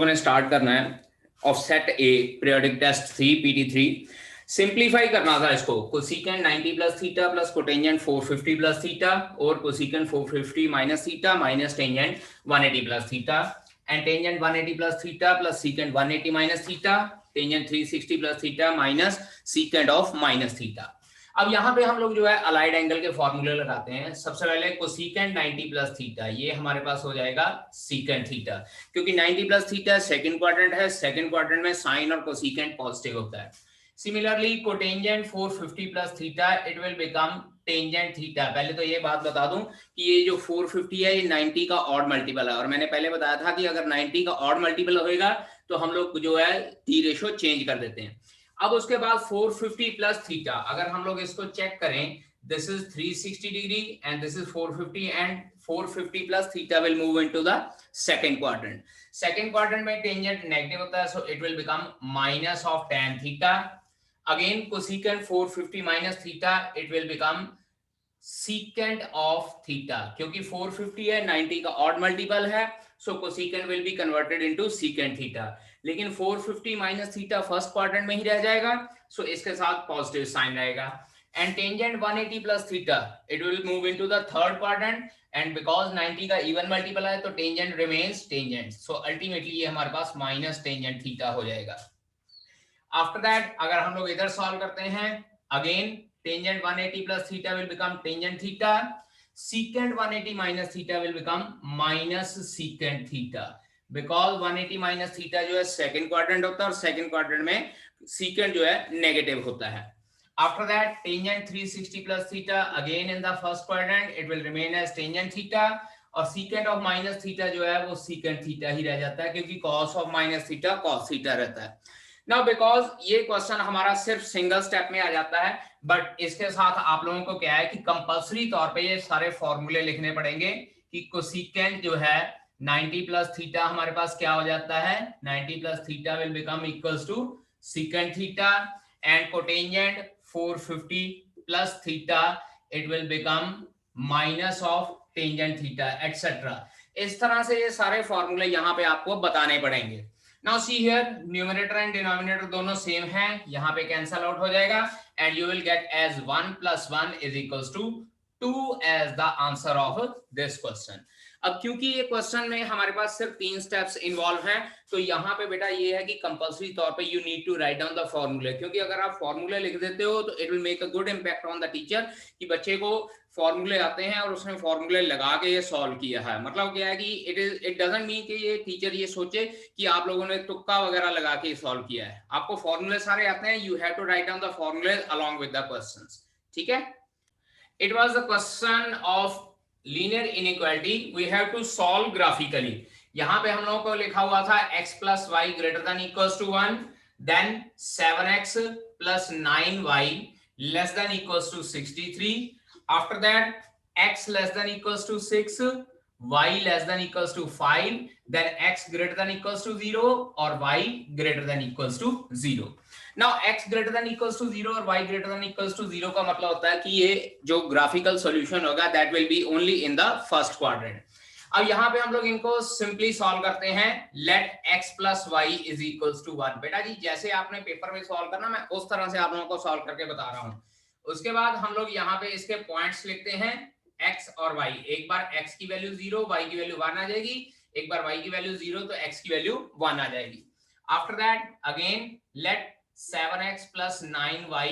उन्हें स्टार्ट करना है of set A periodic test 3 PT3 simplify करना था इसको cosecant 90 plus theta plus cotangent 450 plus theta और cosecant 450 minus theta minus tangent 180 plus theta and tangent 180 plus theta plus secant 180 minus theta tangent 360 plus theta minus secant of minus theta. अब यहाँ पे हम लोग जो है अलाइड एंगल के फॉर्मूले लगाते हैं। सबसे पहले कोसेकेंट 90 प्लस थीटा, ये हमारे पास हो जाएगा सीकेंट थीटा, क्योंकि 90 प्लस थीटा सेकंड क्वाड्रेंट है, सेकंड क्वाड्रेंट में साइन और कोसेकेंट पॉजिटिव होता है। Similarly cotangent 450 plus theta it will become tangent theta. पहले तो ये बात बता दूं कि ये जो 450 है ये 90 का ऑड मल्टीपल है, और मैंने पहले बताया था कि अगर 90 का ऑड मल्टीपल होएगा तो हम लोग जो है टी रेशो चेंज कर देते हैं। अब उसके बाद 450 प्लस थीटा, अगर हम लोग इसको चेक करें, this is 360 degree and this is 450 and 450 plus theta will move into the second quadrant. Second quadrant में टेंजेंट नेगेटिव होता है, so it will become minus of tan theta. Again cosecant 450 minus theta it will become secant of theta, क्योंकि 450 है 90 का odd multiple है, so cosecant will be converted into secant theta. लेकिन 450 minus theta first quadrant में ही रह जाएगा, सो इसके साथ पॉजिटिव साइन रहेगा। And tangent 180 plus theta it will move into the third quadrant, and because 90 का इवन मल्टीपल है तो tangent remains tangent, so ultimately ये हमारे पास माइनस टेंजेंट थीटा हो जाएगा। आफ्टर दैट अगर हम लोग इधर सॉल्व करते हैं, again tangent 180 plus theta will become tangent theta, secant 180 minus theta will become minus secant theta, because 180 minus theta जो है सेकंड क्वाड्रेंट होता है और सेकंड क्वाड्रेंट में secant जो है नेगेटिव होता है। After that tangent 360 plus theta again in the first quadrant it will remain as tangent theta, और secant of minus theta जो है वो secant theta ही रह जाता है, क्योंकि cos of minus theta cos theta रहता है। नाउ बिकॉज ये क्वेश्चन हमारा सिर्फ सिंगल स्टेप में आ जाता है, बट इसके साथ आप लोगों को क्या है कि कंपलसरी तौर पे ये सारे फॉर्मूले लिखने पड़ेंगे कि कोसेकेंट जो है 90 प्लस थीटा हमारे पास क्या हो जाता है, 90 plus theta will become equals to secant theta, and cotangent 450 plus theta it will become minus of tangent theta etcetera. इस तरह से ये सारे फॉर्मूले यहाँ पे आपको बताने पड़ेंगे। Now see here, numerator and denominator दोनों सेम हैं, यहाँ पे कैंसल आउट हो जाएगा and you will get as 1 plus 1 is equals to 2 as the answer of this question. अब क्योंकि ये क्वेश्चन में हमारे पास सिर्फ 3 स्टेप्स इन्वॉल्व हैं, तो यहाँ पे बेटा ये है कि कंपल्सरी तौर पे you need to write down the formulae, क्योंकि अगर आप फॉर्मूले लिख देते हो तो it will make a good impact on the teacher कि बच्चे को फॉर्मूले आते हैं और उसने फॉर्मूले लगा के ये सॉल्व किया है। मतलब क्या है कि इट डजंट मीन कि ये टीचर ये सोचे कि आप लोगों ने तुक्का वगैरह लगा के सॉल्व किया है। आपको फॉर्मूले सारे आते हैं, you have to write down the formulae along with the questions. ठीक है, it was the question of linear inequality, we have to solve graphically. यहाँ पे हम लोगों को लिखा हुआ था x plus y greater than equals to 1, then 7x plus 9y less than equals to 63, after that x less than equals to 6, y less than equals to 5, then x greater than equals to 0 or y greater than equals to 0. Now x greater than equals to 0 और y greater than equals to 0 का मतलब होता है कि ये जो graphical solution होगा that will be only in the first quadrant. अब यहाँ पे हम लोग इनको सिंपली सॉल्व करते हैं। Let x plus y is equals to 1। बेटा जी जैसे आपने पेपर में सॉल्व करना, मैं उस तरह से आप लोगों को सॉल्व करके बता रहा हूँ। उसके बाद हम लोग यहाँ पे इसके पॉइंट्स लिखते हैं x और y। एक बार x की वैल्यू 0, y की वैल्यू 1 आ जाएगी, एक बार y की वैल्यू 0 तो x की वैल्यू 1 आ जाएगी। After that again let 7x plus 9y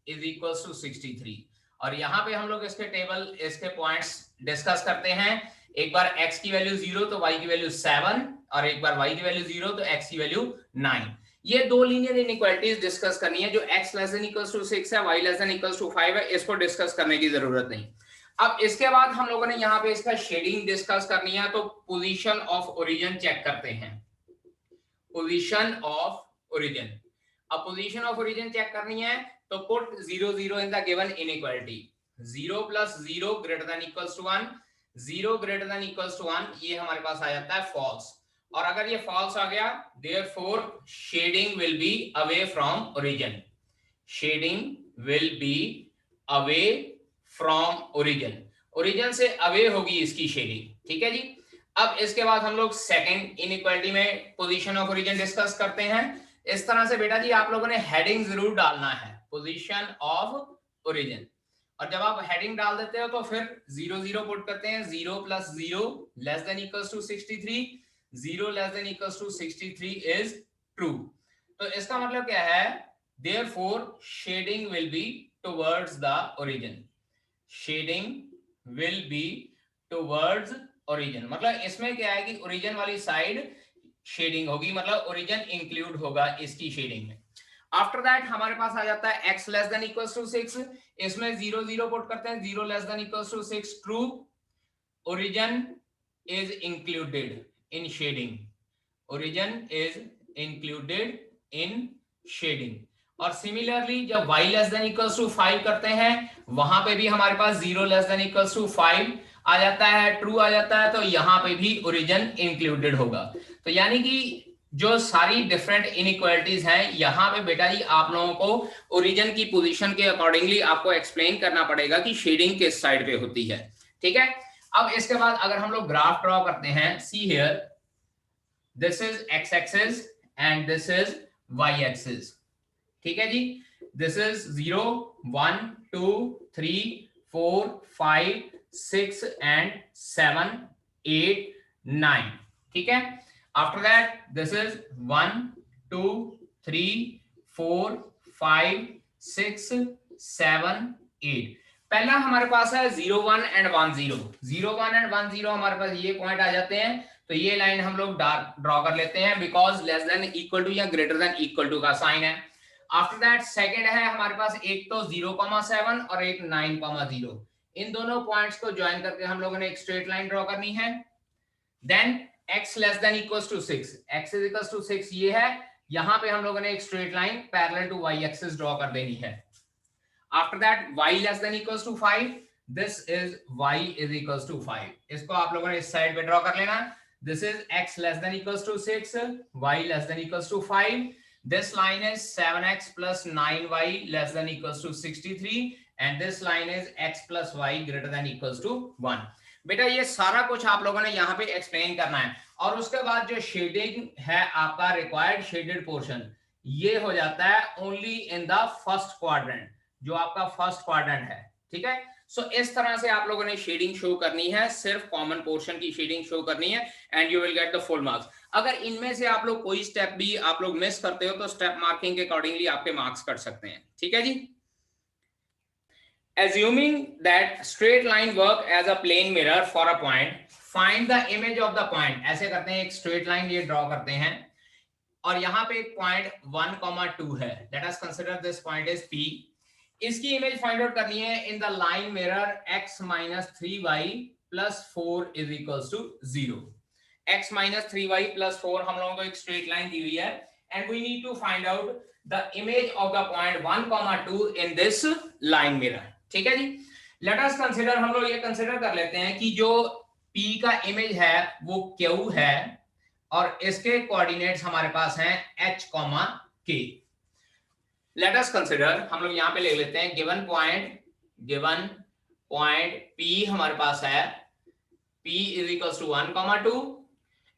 is equals to 63, और यहाँ पे हम लोग इसके टेबल इसके पॉइंट्स डिस्कस करते हैं। एक बार x की वैल्यू 0 तो y की वैल्यू 7, और एक बार y की वैल्यू 0 तो x की वैल्यू 9। ये दो लीनियर इनइक्वालिटीज डिस्कस करनी है, जो x less than equals to 6 है, y less than equals to 5 है, इसको डिस्कस करने की जरूरत नहीं। अब इसके बाद हम लोगों ने यहाँ पे इसका शेडिंग डिस्कस करनी है, तो पोजीशन ऑफ ओरिजिन चेक करते हैं। पोजीशन ऑफ ओरिजिन, अब पोजीशन ऑफ ओरिजिन चेक करनी है तो put 0 0 in the given inequality. 0 plus 0 greater than equals to 1, 0 greater than equals to 1, ये हमारे पास आ जाता है फॉल्स। और अगर ये फॉल्स आ गया, therefore shading will be away from origin. Shading will be away from origin. origin से away होगी इसकी शेडिंग। ठीक है जी। अब इसके बाद हम लोग सेकंड इनइक्वालिटी में पोजीशन ऑफ ओरिजिन डिस्कस करते हैं। इस तरह से बेटा जी आप लोगों ने हेडिंग जरूर डालना है, पोजीशन ऑफ ओरिजिन, और जब आप हेडिंग डाल देते हो तो फिर 0 0 पुट करते हैं, 0 + 0 less than equals to 63, 0 less than equals to 63 is true. तो इसका मतलब क्या है, therefore shading will be towards the origin, shading will be towards origin, मतलब इसमें क्या है कि ओरिजिन वाली साइड शेडिंग होगी, मतलब ओरिजिन इंक्लूड होगा इसकी शेडिंग में। आफ्टर दैट हमारे पास आ जाता है x less than equals to 6, इसमें 0 0 पुट करते हैं, 0 less than equals to 6 true, origin is included in shading, origin is included in shading. और सिमिलरली जब y less than equals to 5 करते हैं, वहां पे भी हमारे पास 0 लेस देन इक्वल्स टू 5 आ जाता है, ट्रू आ जाता है, तो यहां पे भी ओरिजिन इंक्लूडेड होगा। तो यानी कि जो सारी डिफरेंट इनइक्वालिटीज हैं, यहां पे बेटा जी आप लोगों को ओरिजिन की पोजीशन के अकॉर्डिंगली आपको एक्सप्लेन करना पड़ेगा कि शेडिंग किस साइड पे होती है, ठीक है। अब इसके बाद अगर हम लोग ग्राफ ड्रॉ करते हैं, see here, this is x axis and this is y axis, ठीक है जी। दिस इज 0 1 2 3 4 5 6 एंड 7 8 9, ठीक है। After that this is 1 2 3 4 5 6 7 8। पहला हमारे पास है 0 1 एंड 1 0, 0 1 एंड 1 0 हमारे पास ये पॉइंट आ जाते हैं, तो ये लाइन हम लोग ड्रॉ कर लेते हैं, because less than equal to या ग्रेटर देन इक्वल टू का साइन है। आफ्टर दैट सेकंड है हमारे पास एक तो 0,7 और एक 9,0, इन दोनों पॉइंट्स को ज्वाइन करके हम लोगों ने एक स्ट्रेट लाइन ड्रॉ करनी है। Then x less than equals to 6, x is equals to 6 ये है, यहां पे हम लोगों ने एक straight line parallel to y axis draw कर देनी है। After that y less than equals to 5, this is y is equals to 5, इसको आप लोगों ने इस साइड पे ड्रॉ कर लेना। This is x less than equals to 6, y less than equals to 5, this line is 7x plus 9y less than equals to 63 and this line is x plus y greater than equals to 1। बेटा ये सारा कुछ आप लोगों ने यहाँ पे explain करना है, और उसके बाद जो शेडिंग है आपका रिक्वायर्ड शेडेड पोर्शन, ये हो जाता है only in the first quadrant, जो आपका फर्स्ट क्वाड्रेंट है, ठीक है। सो इस तरह से आप लोगों ने शेडिंग शो करनी है, सिर्फ कॉमन पोर्शन की शेडिंग शो करनी है and you will get the full marks. अगर इनमें से आप लोग कोई स्टेप भी आप लोग मिस करते हो तो स्टेप मार्किंग के अकॉर्डिंगली आपके मार्क्स कट सकते हैं, ठीक है जी। Assuming that straight line work as a plane mirror for a point, find the image of the point। ऐसे करते हैं, एक स्ट्रेट लाइन ये ड्रॉ करते हैं और यहाँ पे एक पॉइंट 1,2 है, let us consider this point is P। इसकी इमेज फाइंड आउट करनी है in the line mirror x minus 3y plus 4 is equals to 0। x minus 3y plus 4 हम लोगों को एक स्ट्रेट लाइन दी हुई है and we need to find out the image of the point 1,2 in this line mirror, ठीक है जी। Late us consider, हम लोग ये कंसीडर कर लेते हैं कि जो P का इमेज है वो Q है और इसके कोऑर्डिनेट्स हमारे पास हैं h, k। Late us consider, हम लोग यहाँ पे ले लेते हैं गिवन पॉइंट P हमारे पास है, P is equals to 1,2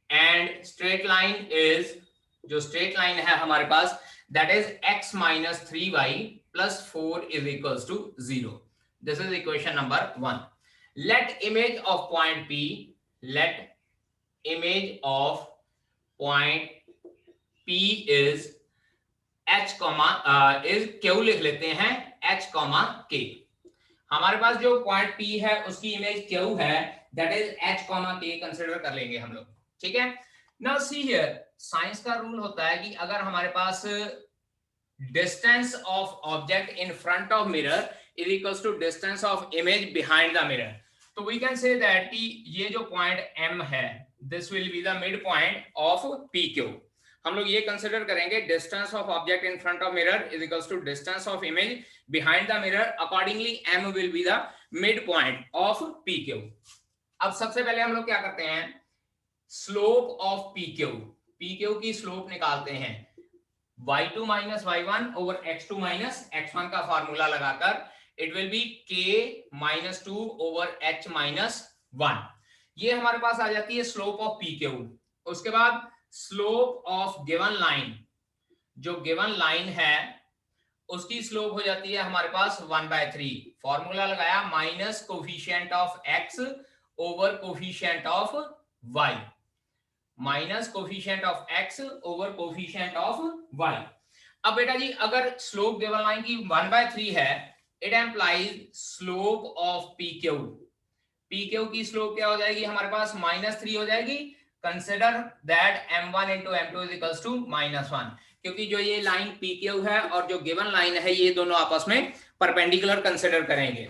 and straight line is, जो स्ट्रेट लाइन है हमारे पास that is x minus 3y plus 4 is equals to 0। This is equation number 1। Let image of point P, let image of point P is h, is q लिख लेते हैं h, k। हमारे पास जो point P है उसकी image q है, that is h, k consider कर लेंगे हम लोग, ठीक है। Now see here, साइंस का रूल होता है कि अगर हमारे पास distance of object in front of mirror is equals to distance of image behind the mirror, तो वी कैन से दैट कि ये जो पॉइंट M है, this will be the mid point of PQ। हम लोग ये कंसीडर करेंगे distance of object in front of mirror is equals to distance of image behind the mirror, accordingly M will be the mid point of PQ। अब सबसे पहले हम लोग क्या करते हैं, स्लोप ऑफ PQ की स्लोप निकालते हैं, y2 minus y1 over x2 minus x1 का फार्मूला लगाकर it will be k minus 2 over h minus 1। ये हमारे पास आ जाती है स्लोप ऑफ पी क्यू। उसके बाद स्लोप ऑफ गिवन लाइन, जो गिवन लाइन है उसकी स्लोप हो जाती है हमारे पास 1/3। फॉर्मूला लगाया minus coefficient of x over coefficient of y, minus coefficient of x over coefficient of y. अब बेटा जी अगर स्लोप गिवन लाइन की 1/3 है, it implies slope of P Q. P Q की स्लोप क्या हो जाएगी हमारे पास -3 हो जाएगी। Consider that m1 into m2 is equals to -1, क्योंकि जो ये लाइन पी क्यू है और जो गिवन लाइन है ये दोनों आपस में परपेंडिकुलर कंसिडर करेंगे।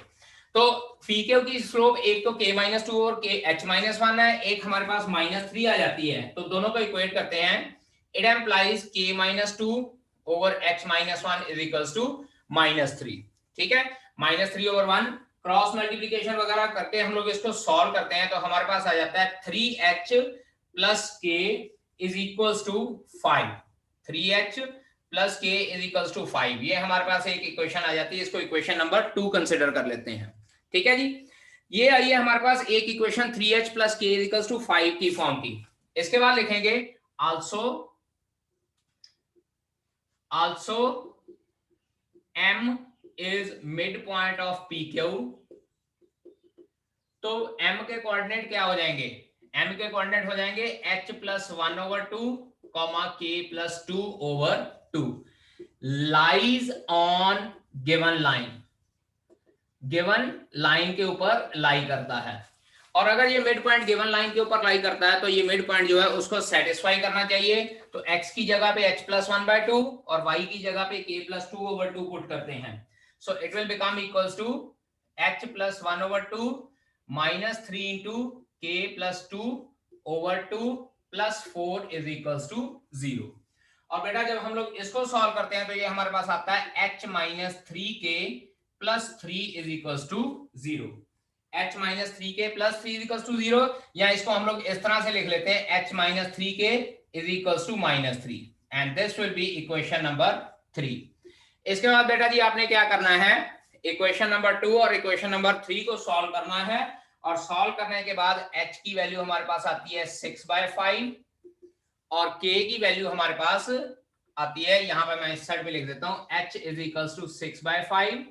तो पी क्यू की स्लोप एक तो k-2 और h-1 है, एक हमारे पास -3 आ जाती है, तो दोनों को इक्वेट करते हैं। It implies k-2 over h-1 is equals to -3। ठीक है, -3 ओवर 1 क्रॉस मल्टीप्लीकेशन वगैरह करके हम लोग इसको सॉल्व करते हैं, तो हमारे पास आ जाता है 3h plus k is equals to 5। 3h plus k is equals to 5, ये हमारे पास एक इक्वेशन आ जाती है। इसको इक्वेशन नंबर 2 कंसिडर कर लेते हैं। ठीक है जी, ये आई है हमारे पास एक equation 3h plus k is equals to 5 की फॉर्म की। इसके बाद लिखेंगे also m is midpoint of PQ। तो m के कोऑर्डिनेट क्या हो जाएंगे, m के कोऑर्डिनेट हो जाएंगे h plus 1/2 comma k plus 2/2 lies on given line. Given line के ऊपर लाई करता है, और अगर ये मिड पॉइंट गिवन लाइन के ऊपर लाई करता है तो ये मिड पॉइंट जो है उसको सेटिस्फाई करना चाहिए। तो x की जगह पे h प्लस 1/2 और y की जगह पे k प्लस 2/2 पुट करते हैं। So it will become equals to h plus 1/2 minus 3 into k plus 2/2 plus 4 is equals to 0। और बेटा जब हम लोग इसको सॉल्व करते हैं तो ये हमारे पास आता है h minus 3k plus 3 is equals to 0। h minus 3k plus 3 is equals to 0, या इसको हम लोग इस तरह से लिख लेते हैं h minus 3k is equals to -3 and this will be equation number 3। इसके बाद बेटा जी आपने क्या करना है, इक्वेशन नंबर 2 और इक्वेशन नंबर 3 को सॉल्व करना है, और सॉल्व करने के बाद h की वैल्यू हमारे पास आती है 6/5 और k की वैल्यू हमारे पास आती है, यहां पे मैं इस साइड पे लिख देता हूं h is equals to 6/5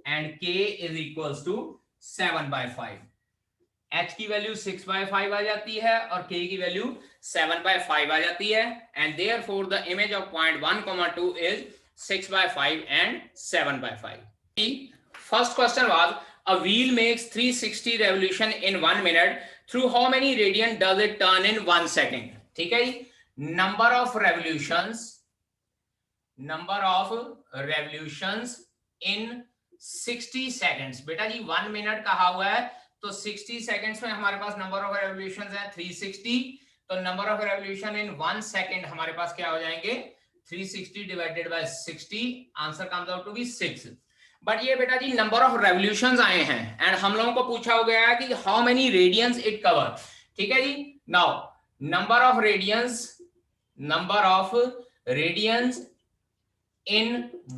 and k is equals to 7/5। h की वैल्यू 6/5 आ जाती है और k की वैल्यू 7/5 आ जाती है, and therefore the image of point 1,2 is 6/5 and 7/5। First question was a wheel makes 360 revolution in 1 minute. Through how many radian does it turn in 1 second? ठीक है जी, number of revolutions in 60 seconds। बेटा जी 1 minute कहा हुआ है, तो 60 seconds में हमारे पास number of revolutions है 360, तो number of revolution in 1 second हमारे पास क्या हो जाएंगे 360 divided by 60, answer comes out to be 6। But ये बेटा जी नंबर ऑफ रेवोल्यूशंस आए हैं एंड हम लोगों को पूछा हो गया है कि how many radians it cover. ठीक है जी, now number of radians in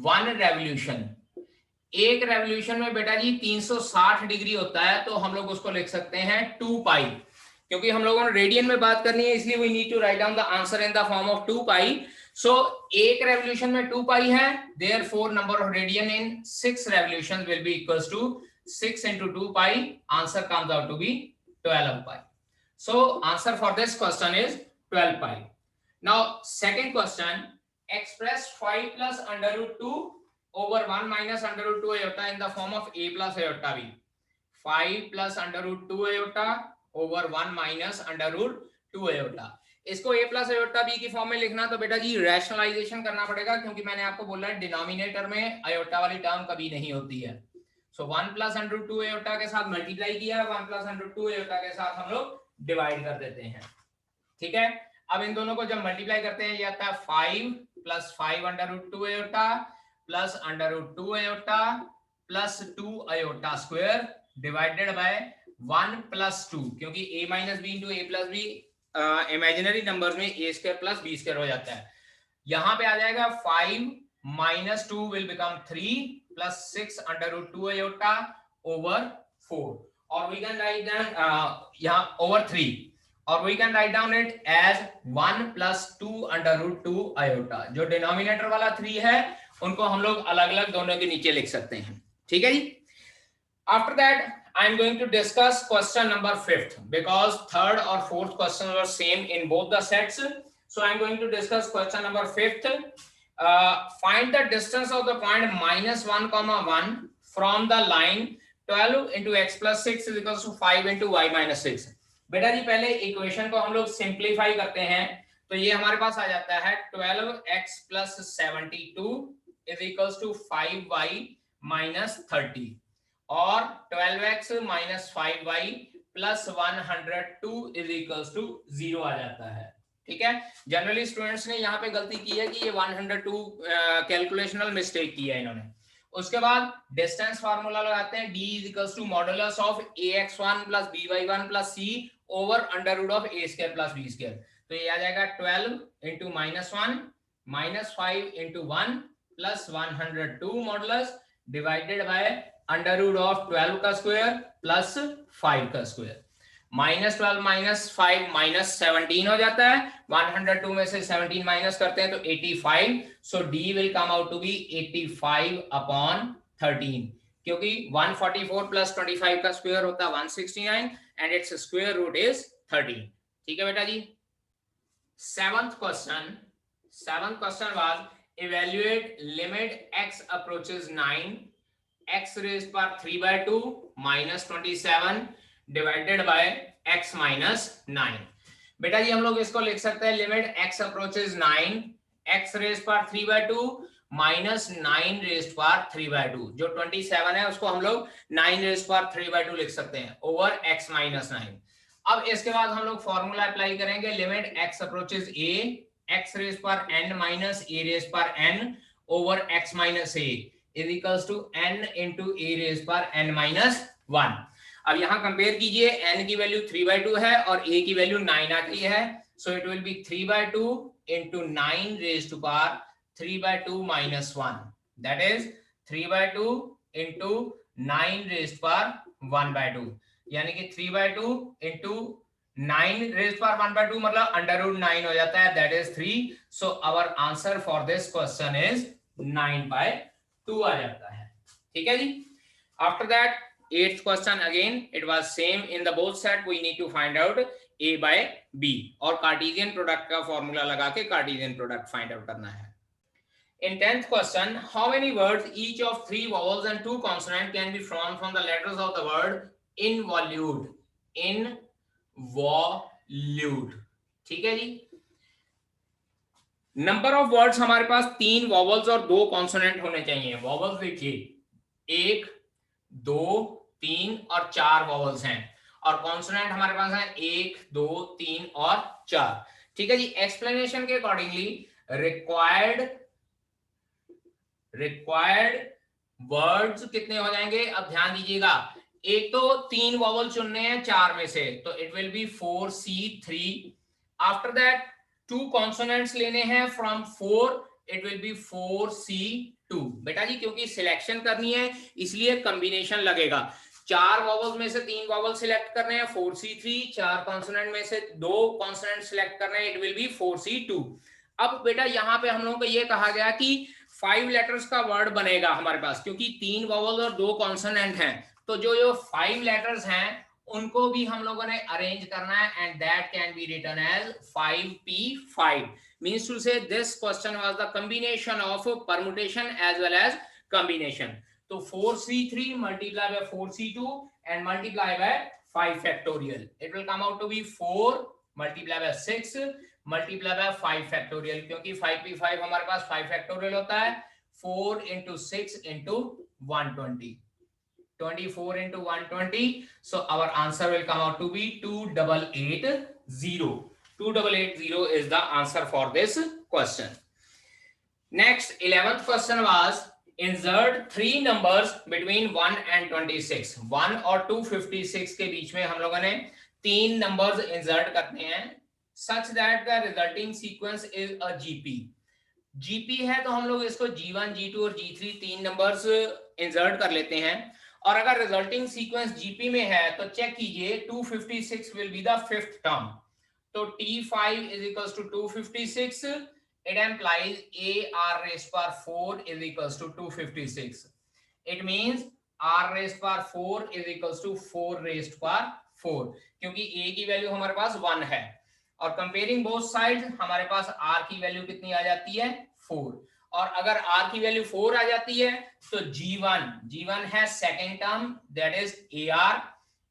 1 revolution. एक रेवोल्यूशन में बेटा जी 360 डिग्री होता है, तो हम लोग उसको लिख सकते हैं 2 पाई, क्योंकि हम लोगों ने रेडियन में बात करनी है इसलिए we need to write down the answer in the form of 2 pi. So एक रेवोल्यूशन में 2 पाई है, therefore number of radian in 6 revolutions will be equals to 6 into 2 pi, answer comes out to be 12 pi। So answer for this question is 12 pi। Now second question, express 5 plus under root 2 over 1 minus under root 2 iota in the form of a plus iota b। 5 plus under root 2 iota over 1 minus under root 2 iota। इसको a plus iota b की form में लिखना तो बेटा जी rationalisation करना पड़ेगा, क्योंकि मैंने आपको बोला है डिनोमिनेटर में आयोटा वाली टर्म कभी नहीं होती है। सो 1 प्लस अंडर रूट 2 आयोटा के साथ मल्टीप्लाई किया, 1 प्लस अंडर रूट 2 आयोटा के साथ हम लोग डिवाइड कर देते हैं। ठीक है, अब इन दोनों को जब मल्टीप्लाई करते हैं ये आता है 5 plus 5 under root 2 iota plus under root 2 iota plus 2 iota square divided by 1 plus 2, क्योंकि a minus B into A plus B imaginary numbers में a square plus b square हो जाता है। यहां पे आ जाएगा 5 minus 2 will become 3 plus 6 under root 2 iota over 4। और we can write down यहाँ over 3 और we can write down it as 1 plus 2 under root 2 iota. जो डिनोमिनेटर वाला 3 है उनको हम लोग अलग अलग दोनों के नीचे लिख सकते हैं, ठीक है जी. After that, I am going to discuss question number 5th because third or fourth questions were same in both the sets. So I am going to discuss question number 5th. Find the distance of the point minus 1 comma 1 from the line 12 into x plus 6 is equals to 5 into y minus 6. बेटा जी पहले equation को हम लोग simplify करते हैं तो ये हमारे पास आ जाता है 12x plus 72 is equals to 5y minus 30 और 12x minus 5y plus 102 is equals to 0 आ जाता है, ठीक है. जनरली स्टूडेंट्स ने यहाँ पे गलती की है कि ये 102 कैलकुलेशनल मिस्टेक की है इन्होंने. उसके बाद डिस्टेंस फार्मूला लगाते हैं, d is equals to modulus of ax1 plus by1 plus c over under root of a square plus b square. तो ये आ जाएगा 12 into minus 1 minus 5 into 1 plus 102 modulus divided by under root of 12 का square plus 5 का square. Minus 12 minus 5 minus 17 हो जाता है. 102 में से 17 माइनस करते हैं तो 85. So D will come out to be 85 upon 13 क्योंकि 144 प्लस 25 का स्क्वायर होता है 169 and it's square root is 13. ठीक है बेटा जी. Seventh question was evaluate limit x approaches 9 x raised power 3 by 2 minus 27 divided by x minus 9. बेटा जी हम लोग इसको लिख सकते हैं limit x approaches 9 x raised power 3 by 2 minus 9 raised power 3 by 2. जो 27 है उसको हम लोग 9 raised power 3 by 2 लिख सकते हैं ओवर x minus 9. अब इसके बाद हम लोग फॉर्मूला अप्लाई करेंगे limit x approaches a x raised power n minus a raised power n over x minus a is equals to n into a raised power n minus 1. अब यहाँ compare कीजिए n की value 3 by 2 है और a की value 9 आती है. So it will be 3 by 2 into 9 raised to power 3 by 2 minus 1. That is 3 by 2 into 9 raised power 1 by 2. यानी कि 3 by 2 into 9 raised power 1 by 2 मतलब अंडर रूट 9 हो जाता है. That is 3. So our answer for this question is 9 by 2 आ जाता है. ठीक है जी. After that 8th question again it was same in the both set. We need to find out a by b और Cartesian product का formula लगा के Cartesian product find out करना है. In 10th question, how many words each of 3 vowels and 2 consonants can be formed from the letters of the word involute? Involute. ठीक है जी. Number of words हमारे पास 3 vowels और 2 consonant होने चाहिए. Vowels देखिए 1 2 3 और 4 वॉवल्स हैं और कॉन्सोनेंट हमारे पास है 1 2 3 और 4. ठीक है जी. एक्सप्लेनेशन के अकॉर्डिंगली रिक्वायर्ड वर्ड्स कितने हो जाएंगे अब ध्यान दीजिएगा. एक तो 3 वॉवल चुनने हैं 4 में से तो it will be 4C3. After that 2 consonants लेने हैं from 4 it will be 4C2. बेटा जी क्योंकि सिलेक्शन करनी है इसलिए कॉम्बिनेशन लगेगा. 4 वॉवल्स में से 3 वॉवल सिलेक्ट करने हैं 4C3. 4 कॉन्सोनेंट में से 2 कॉन्सोनेंट सिलेक्ट करने हैं इट विल बी 4C2. अब बेटा यहाँ पे हम लोगों को ये कहा गया कि 5 लेटर्स का वर्ड बनेगा हमारे पास क्योंकि 3 वॉवल और 2 कॉन्सोनेंट हैं. तो जो 5 लेटर्स हैं उनको भी हम लोगों ने अरेंज करना है and that can be written as 5p5. Means to say this question was the combination of permutation as well as combination. तो 4C3 multiply by 4C2 and multiply by 5 factorial it will come out to be 4 multiply by 6 multiply by 5 factorial क्योंकि 5p5 हमारे पास 5 factorial होता है. 4 into 6 into 120. 24 into 120. So our answer will come out to be 2880. 2880 is the answer for this question. Next 11th question was insert 3 numbers between 1 and 26. 1 और 256 के बीच में हम लोगों ने 3 numbers insert करने हैं such that the resulting sequence is a GP. GP है तो हम लोग इसको G1, G2 और G3 3 numbers insert कर लेते हैं और अगर रिजल्टिंग सीक्वेंस जीपी में है तो चेक कीजिए 256 will be the fifth term, तो T5 is equals to 256. It implies A r raised power 4 is equals to 256. It means r raised power 4 is equals to 4 raised power 4, क्योंकि A की value हमारे पास 1 है और comparing both sides हमारे पास r की value कितनी आ जाती है 4, और अगर r की वैल्यू 4 आ जाती है तो G1 है second term that is AR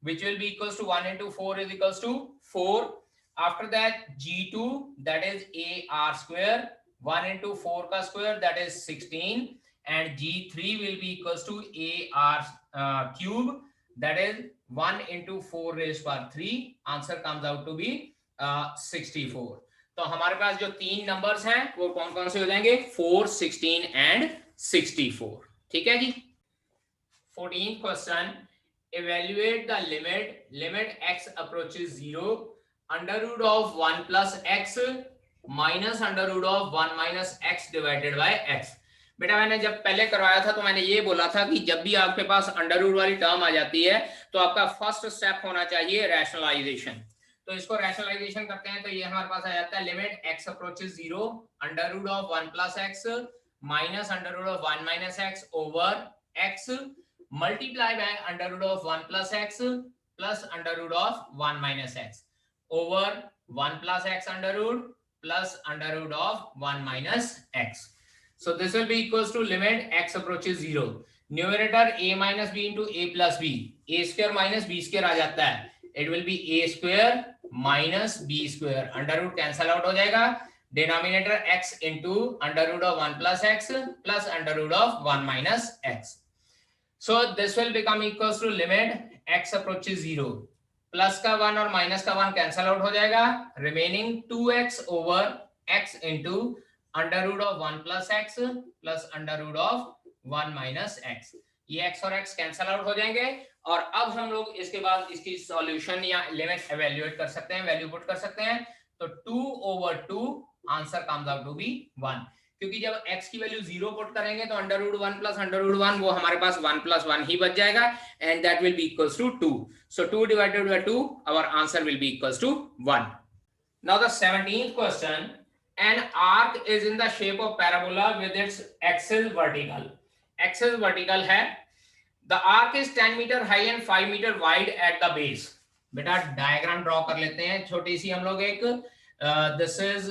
which will be equals to 1 into 4 is equals to 4. After that G2 that is AR square 1 into 4 का square that is 16 and G3 will be equals to AR cube that is 1 into 4 raised power 3. Answer comes out to be 64. तो हमारे पास जो तीन numbers हैं वो कौन कौन से हो जाएंगे 4, 16 and 64. ठीक है जी. 14th question. Evaluate the limit x approaches 0 under root of 1 plus x minus under root of 1 minus x divided by x. बेटा मैंने जब पहले करवाया था तो मैंने ये बोला था कि जब भी आपके पास अंडर रूट वाली टर्म आ जाती है तो आपका फर्स्ट स्टेप होना चाहिए रैशनलाइजेशन. तो इसको रैशनलाइजेशन करते हैं तो ये हमारे पास आ जाता है limit x approaches 0 under root of 1 plus x minus under root of 1 minus x over x multiply by under root of 1 plus x plus under root of 1 minus x over 1 plus x under root plus under root of 1 minus x. So this will be equals to limit x approaches 0. Numerator a minus b into a plus b. A square minus b square आ जाता है. It will be a square minus b square. Under root cancel out हो जाएगा. Denominator x into under root of 1 plus x plus under root of 1 minus x. So this will become equals to limit x approaches 0. Plus का 1 और minus का 1 cancel out हो जाएगा. Remaining 2x over x into under root of 1 plus x plus under root of 1 minus x. ये x और x cancel out हो जाएंगे और अब हम लोग इसके बाद इसकी सॉल्यूशन या लिमिट एवेल्युएट कर सकते हैं, वैल्यू पुट कर सकते हैं. तो 2 over 2 answer comes out to be 1, क्योंकि जब x की वैल्यू 0 पुट करेंगे तो under root 1 plus under root 1 वो हमारे पास 1 प्लस 1 ही बच जाएगा and that will be equals to 2. So 2 divided by 2 our answer will be equals to 1. Now the 17th question. An arc is in the shape of parabola with its axis vertical. Axis vertical है. The arc is 10 meter high and 5 meter wide at the base. बेटा diagram draw कर लेते हैं छोटी सी हम लोग एक. This is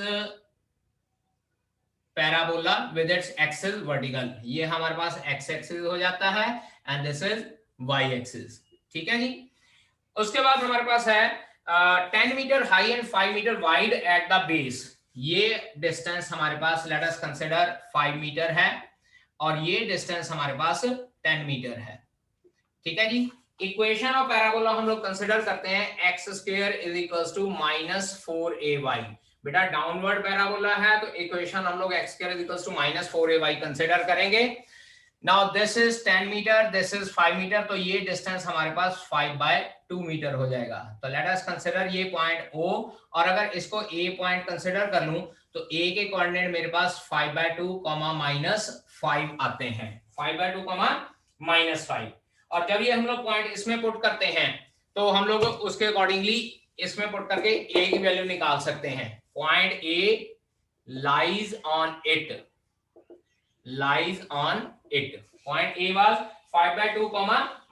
parabola with its axis vertical. ये हमारे पास एक्स एक्सिस हो जाता है and this is y axis. ठीक है जी. उसके बाद हमारे पास है 10 metre high and 5 metre wide at the base. ये डिस्टेंस हमारे पास लेट अस कंसीडर 5 मीटर है और ये डिस्टेंस हमारे पास 10 मीटर है. ठीक है जी. इक्वेशन ऑफ पैराबोला हम लोग कंसीडर करते हैं x square is equals to -4ay. बेटा डाउनवर्ड पैराबोला है तो इक्वेशन हम लोग x square is equals to -4ay consider करेंगे. Now this is 10 metre, this is 5 metre, तो ये डिस्टेंस हमारे पास 5/2 मीटर हो जाएगा. तो लेट अस कंसीडर ये पॉइंट O और अगर इसको A पॉइंट कंसीडर कर लूं तो A के कोऑर्डिनेट मेरे पास 5/2, -5 आते हैं. 5/2, -5. और जब ये हम लोग पॉइंट इसमें पुट करते हैं तो हम लोग उसके अकॉर्डिंगली इसमें पुट करके A की वैल्यू निकाल सकते हैं. Point A lies on it. Point A was 5/2,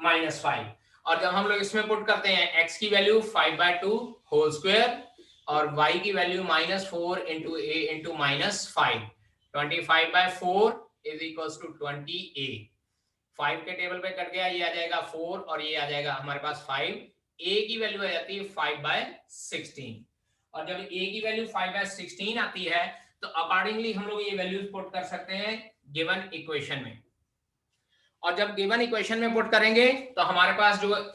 -5. और जब हम लोग इसमें पुट करते हैं x की वैल्यू 5/2 होल स्क्वायर और y की value -4 into a into -5. 25/4 is equals to 20a. 5 के टेबल पे कट गया, ये आ जाएगा 4 और ये आ जाएगा हमारे पास 5. a की वैल्यू आ जाती है 5/16 और जब a की वैल्यू 5/16 आती है तो अकॉर्डिंगली हम लोग ये वैल्यूज पुट कर सकते हैं गिवन इक्वेशन में. और जब गिवन इक्वेशन में पुट करेंगे तो हमारे पास जो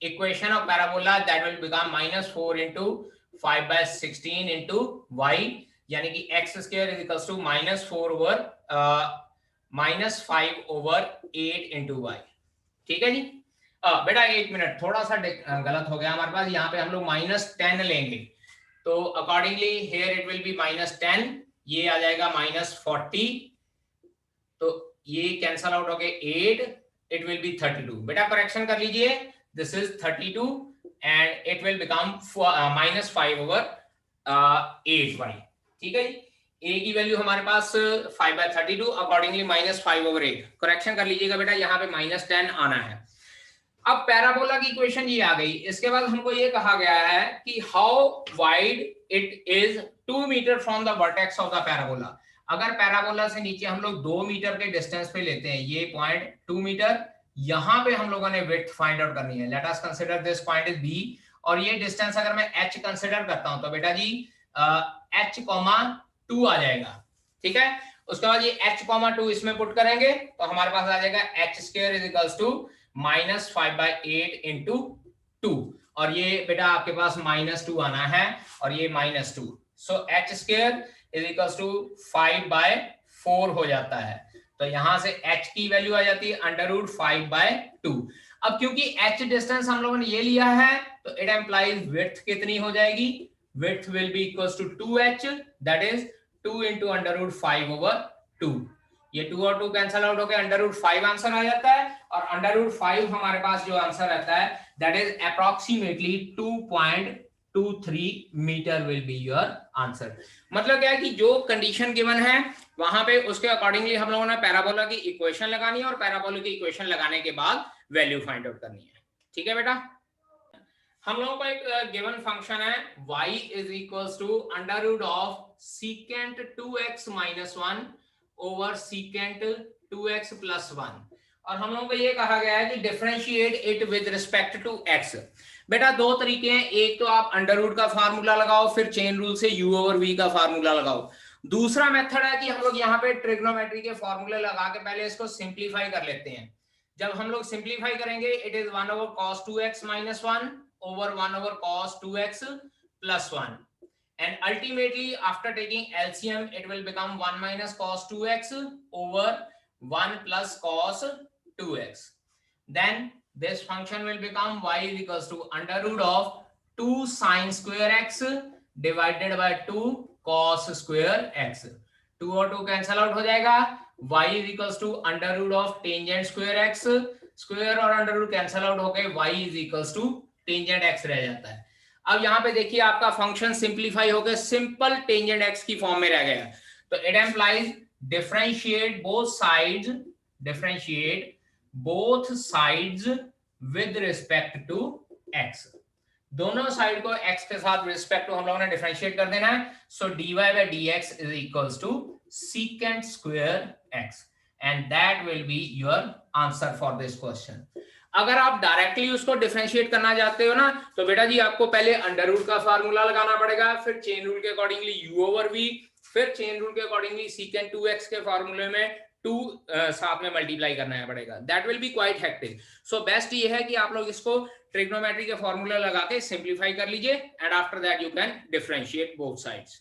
equation of parabola that will become -4 into 5/16 into y, यानी कि x square is equals to -4 over -5 over 8 into y. ठीक है जी. बेटा एक मिनट, थोड़ा सा गलत हो गया हमारे पास. यहाँ पे हम लोग -10 लेंगे तो accordingly here it will be -10, ये आ जाएगा -40, तो ये कैंसल आउट हो गए 8 it will be 32. बेटा करेक्शन कर लीजिए, this is 32 and it will become minus 5 over 8y. ठीक है जी, a की वैल्यू हमारे पास 5/32, अकॉर्डिंगली माइनस 5 over 8. करेक्शन कर लीजिएगा बेटा, यहाँ पे -10 आना है. अब पैराबोला की इक्वेशन ये आ गई. इसके बाद हमको ये कहा गया है कि how wide it is 2 metre from the vertex of the parabola. अगर पैराबोला से नीचे हम लोग 2 मीटर के डिस्टेंस पे लेते हैं, ये पॉइंट 2 मीटर, यहां पे हम लोगों ने विड्थ फाइंड आउट करनी है. Let us consider this point is B, और ये डिस्टेंस अगर मैं h कंसीडर करता हूं तो बेटा जी h,2 आ जाएगा. ठीक है, उसके बाद ये h,2 इसमें पुट करेंगे तो हमारे पास आ जाएगा h² is equals to -5/8 into 2, और ये बेटा आपके पास -2 आना है और ये -2. सो h² इज इक्वल्स टू 5/4 हो जाता है. तो यहां से h की वैल्यू आ जाती है √5/2. अब क्योंकि h डिस्टेंस हम लोगों ने ये लिया है तो इट एम्प्लाइज विड्थ कितनी हो जाएगी, width will be equals to 2h, that is 2 into √5/2. ये 2 और 2 कैंसिल आउट होकर √5 आंसर आ जाता है, और √5 हमारे पास जो आंसर रहता है that is approximately 2.23 metre will be your answer. मतलब क्या है कि जो कंडीशन गिवन है वहां पे उसके अकॉर्डिंगली हम लोगों ने पैराबोला की इक्वेशन लगानी है, और पैराबोला की इक्वेशन लगाने के बाद वैल्यू फाइंड आउट करनी है. ठीक है बेटा, हम लोगों को एक गिवन फंक्शन है y is equals to √of secant 2x - 1 ओवर secant 2x + 1, और हम लोगों को ये कहा गया है कि differentiate it with respect to x. बेटा दो तरीके हैं, एक तो आप अंडर का फार्मूला लगाओ, फिर चेन रूल से u/v का फार्मूला लगाओ. दूसरा मेथड है कि हम लोग यहाँ पे ट्रिग्नोमेट्री के फॉर्मूले लगा के पहले इसको सिंप्लीफाई कर लेते हैं. जब हम लोग सिंप्लीफाई करेंगे it is 1/cos 2x - 1 over 1/cos 2x + 1, and ultimately after taking LCM it will become 1 - cos 2x over 1 + cos 2x. Then this function will become y is equals to √of 2 sin² x divided by 2 cos² x. 2 और 2 cancel out हो जाएगा, y is equals to √of tangent² x, square और under cancel out होके y is equals to tangent x रह जाता है. अब यहाँ पे देखिए आपका फंक्शन सिंप्लीफाई होकर सिंपल टेंजेंट x की फॉर्म में रह गया. तो it implies differentiate both sides with respect to x. दोनों साइड को x के साथ रिस्पेक्ट टू हम लोगों ने डिफरेंशिएट कर देना है. So dy/dx is equals to secant² x, and that will be your answer for this question. अगर आप डायरेक्टली उसको डिफरेंशिएट करना चाहते हो ना तो बेटा जी आपको पहले अंडर रूट का फार्मूला लगाना पड़ेगा, फिर चेन रूल के अकॉर्डिंगली u/v, फिर चेन रूल के अकॉर्डिंगली secant 2x के फार्मूले में 2 साथ में मल्टीप्लाई करना पड़ेगा. That will B quite hectic. So best ये है कि आप लोग इसको ट्रिग्नोमेट्री के फार्मूला लगा के सिंप्लीफाई कर लीजिए, and after that you can differentiate both sides.